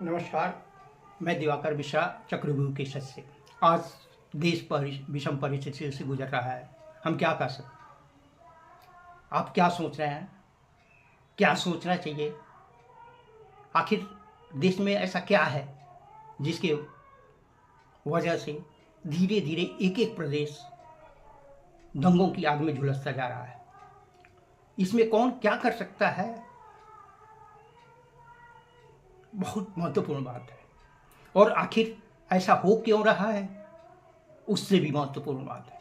नमस्कार। मैं दिवाकर मिश्रा चक्रव्यूह के सदस्य। आज देश पर विषम परिस्थितियों से गुजर रहा है। हम क्या कर सकते? आप क्या सोच रहे हैं? क्या सोचना चाहिए? आखिर देश में ऐसा क्या है जिसके वजह से धीरे धीरे एक एक प्रदेश दंगों की आग में झुलसता जा रहा है? इसमें कौन क्या कर सकता है? बहुत महत्वपूर्ण बात है। और आखिर ऐसा हो क्यों रहा है, उससे भी महत्वपूर्ण बात है।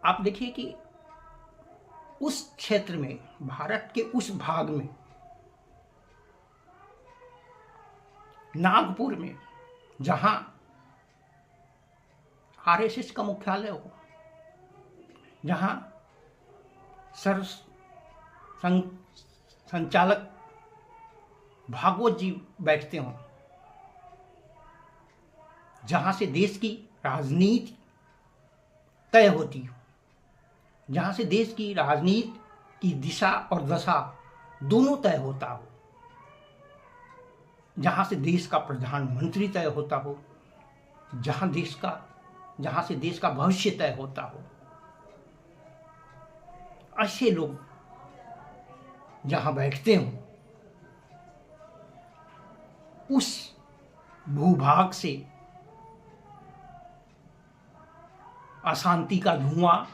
आप देखिए कि उस क्षेत्र में, भारत के उस भाग में, नागपुर में, जहां आरएसएस का मुख्यालय हो, जहां सर संचालक भागवत जी बैठते हों, जहां से देश की राजनीति तय होती हो, जहां से देश की राजनीति की दिशा और दशा दोनों तय होता हो, जहां से देश का प्रधानमंत्री तय होता हो, जहां से देश का भविष्य तय होता हो, ऐसे लोग जहां बैठते हों, उस भूभाग से अशांति का धुआं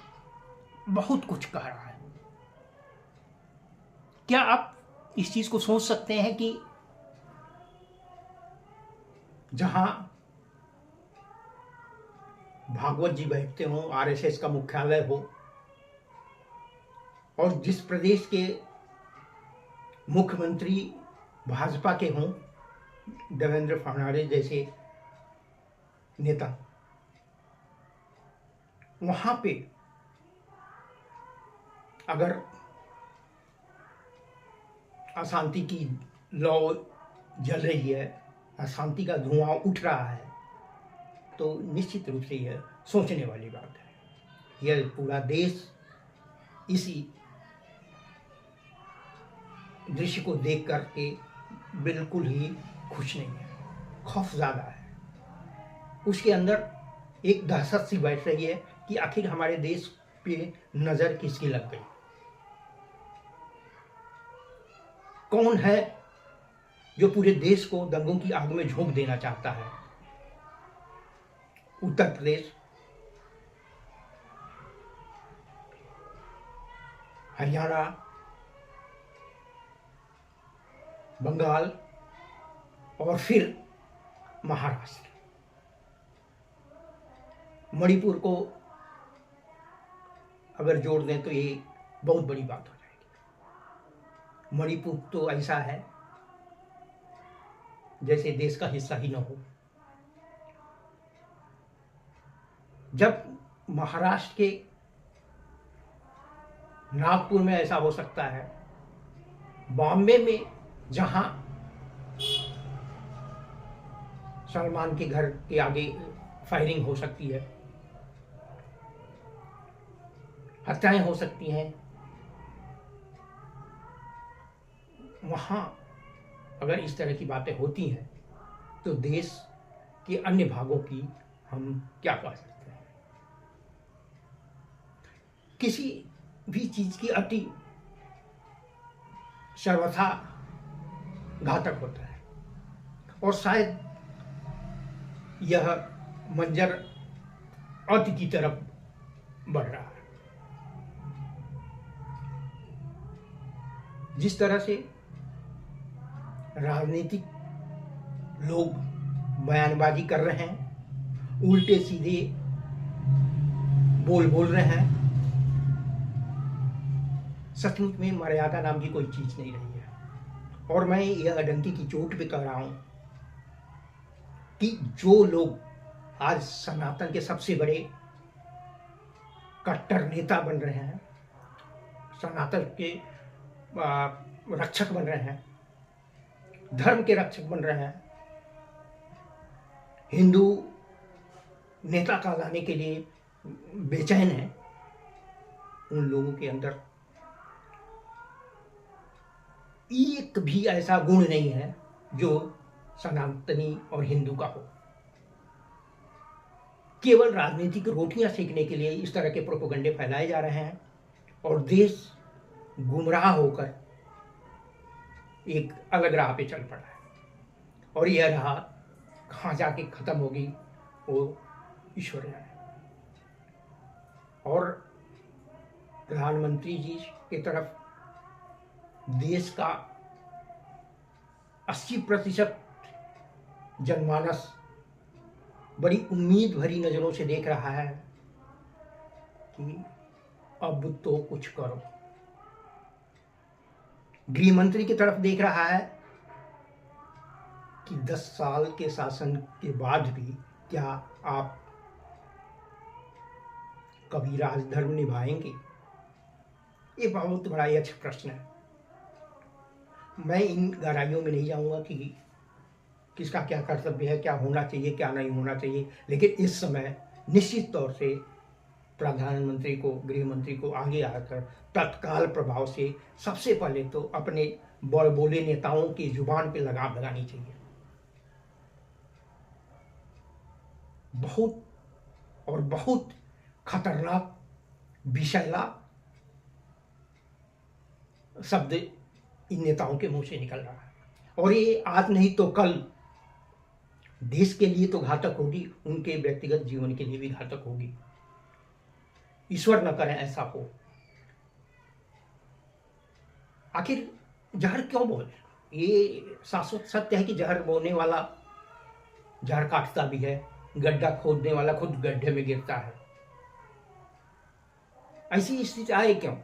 बहुत कुछ कह रहा है। क्या आप इस चीज को सोच सकते हैं कि जहां भागवत जी बैठते हों, आरएसएस का मुख्यालय हो, और जिस प्रदेश के मुख्यमंत्री भाजपा के हों, देवेंद्र फडणवीस जैसे नेता, वहां पे अगर अशांति की लौ जल रही है, अशांति का धुआं उठ रहा है, तो निश्चित रूप से यह सोचने वाली बात है। यह पूरा देश इसी दृश्य को देख करके बिल्कुल ही खुश नहीं है, खौफज़दा है। उसके अंदर एक दहशत सी बैठ रही है कि आखिर हमारे देश पे नजर किसकी लग गई। कौन है जो पूरे देश को दंगों की आग में झोंक देना चाहता है? उत्तर प्रदेश, हरियाणा, बंगाल और फिर महाराष्ट्र। मणिपुर को अगर जोड़ दें तो ये बहुत बड़ी बात हो जाएगी। मणिपुर तो ऐसा है जैसे देश का हिस्सा ही न हो। जब महाराष्ट्र के नागपुर में ऐसा हो सकता है, बॉम्बे में जहां सलमान के घर के आगे फायरिंग हो सकती है, हत्याएं हो सकती हैं, वहां अगर इस तरह की बातें होती हैं तो देश के अन्य भागों की हम क्या कह सकते हैं? किसी भी चीज की अति सर्वथा घातक होता है, और शायद यह मंजर अति की तरफ बढ़ रहा है। जिस तरह से राजनीतिक लोग बयानबाजी कर रहे हैं, उल्टे सीधे बोल रहे हैं, सचमुच में मर्यादा नाम की कोई चीज नहीं रही है। और मैं यह डंकी की चोट पे कह रहा हूं कि जो लोग आज सनातन के सबसे बड़े कट्टर नेता बन रहे हैं, सनातन के रक्षक बन रहे हैं, धर्म के रक्षक बन रहे हैं, हिंदू नेता कहलाने के लिए बेचैन हैं, उन लोगों के अंदर एक भी ऐसा गुण नहीं है जो सनातनी और हिंदू का हो। केवल राजनीतिक रोटियां सेकने के लिए इस तरह के प्रोपेगेंडे फैलाए जा रहे हैं और देश गुमराह होकर एक अलग राह पे चल पड़ा है। और यह राह कहाँ जाके खत्म होगी वो ईश्वर जाने। और प्रधानमंत्री जी की तरफ देश का 80% जनमानस बड़ी उम्मीद भरी नजरों से देख रहा है कि अब तो कुछ करो। गृह मंत्री की तरफ देख रहा है कि 10 साल के शासन के बाद भी क्या आप कभी राजधर्म निभाएंगे? ये बहुत बड़ा यक्ष प्रश्न है। मैं इन गहराइयों में नहीं जाऊंगा कि किसका क्या कर्तव्य है, क्या होना चाहिए, क्या नहीं होना चाहिए, लेकिन इस समय निश्चित तौर से प्रधानमंत्री को, गृह मंत्री को आगे आकर तत्काल प्रभाव से सबसे पहले तो अपने बड़बोले नेताओं की जुबान पे लगाम लगानी चाहिए। बहुत और बहुत खतरनाक विषैला शब्द इन नेताओं के मुंह से निकल रहा है और ये आज नहीं तो कल देश के लिए तो घातक होगी, उनके व्यक्तिगत जीवन के लिए भी घातक होगी। ईश्वर न करे ऐसा हो। आखिर जहर क्यों बोले? ये शाश्वत सत्य है कि जहर बोलने वाला जहर काटता भी है, गड्ढा खोदने वाला खुद गड्ढे में गिरता है। ऐसी स्थिति आए क्यों?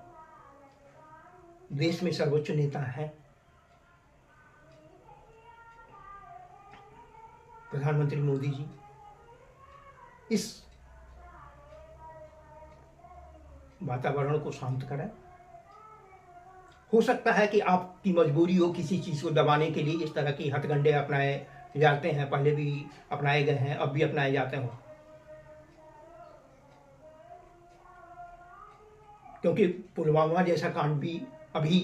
देश में सर्वोच्च नेता है प्रधानमंत्री मोदी जी। इस वातावरण को शांत करें। हो सकता है कि आपकी मजबूरी हो किसी चीज को दबाने के लिए इस तरह की हथकंडे अपनाए जाते हैं, पहले भी अपनाए गए हैं, अब भी अपनाए जाते हैं। क्योंकि पुलवामा जैसा कांड भी अभी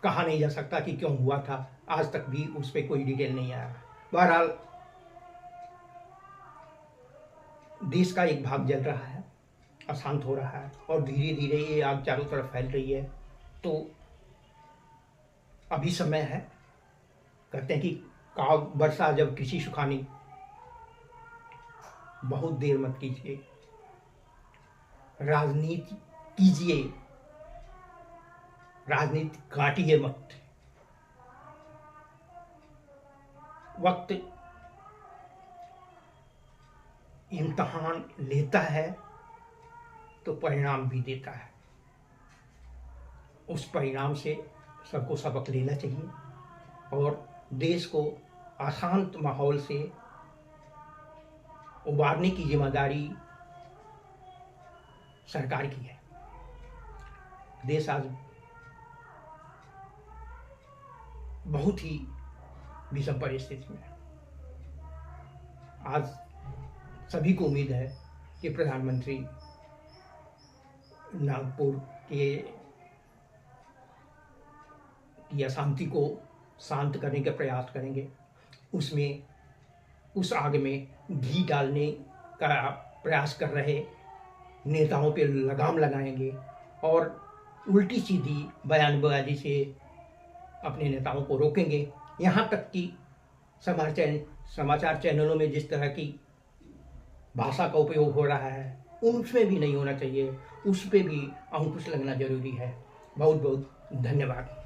कहा नहीं जा सकता कि क्यों हुआ था, आज तक भी उस पर कोई डिटेल नहीं आया। बहरहाल देश का एक भाग जल रहा है, अशांत हो रहा है और धीरे धीरे ये आग चारों तरफ फैल रही है। तो अभी समय है, कहते हैं कि काव वर्षा जब कृषि सुखानी, बहुत देर मत कीजिए, राजनीति कीजिए, राजनीति काटिए मत। वक्त इम्तहान लेता है तो परिणाम भी देता है। उस परिणाम से सबको सबक लेना चाहिए और देश को अशांत माहौल से उबारने की जिम्मेदारी सरकार की है। देश आज बहुत ही विषम परिस्थिति में है। आज सभी को उम्मीद है कि प्रधानमंत्री नागपुर के की अशांति को शांत करने का प्रयास करेंगे। उसमें उस आग में घी डालने का प्रयास कर रहे नेताओं पे लगाम लगाएंगे और उल्टी सीधी बयानबाजी से अपने नेताओं को रोकेंगे। यहाँ तक कि समाचार चैनलों में जिस तरह की भाषा का उपयोग हो रहा है उसमें भी नहीं होना चाहिए, उस पर भी अंकुश लगना जरूरी है। बहुत बहुत धन्यवाद।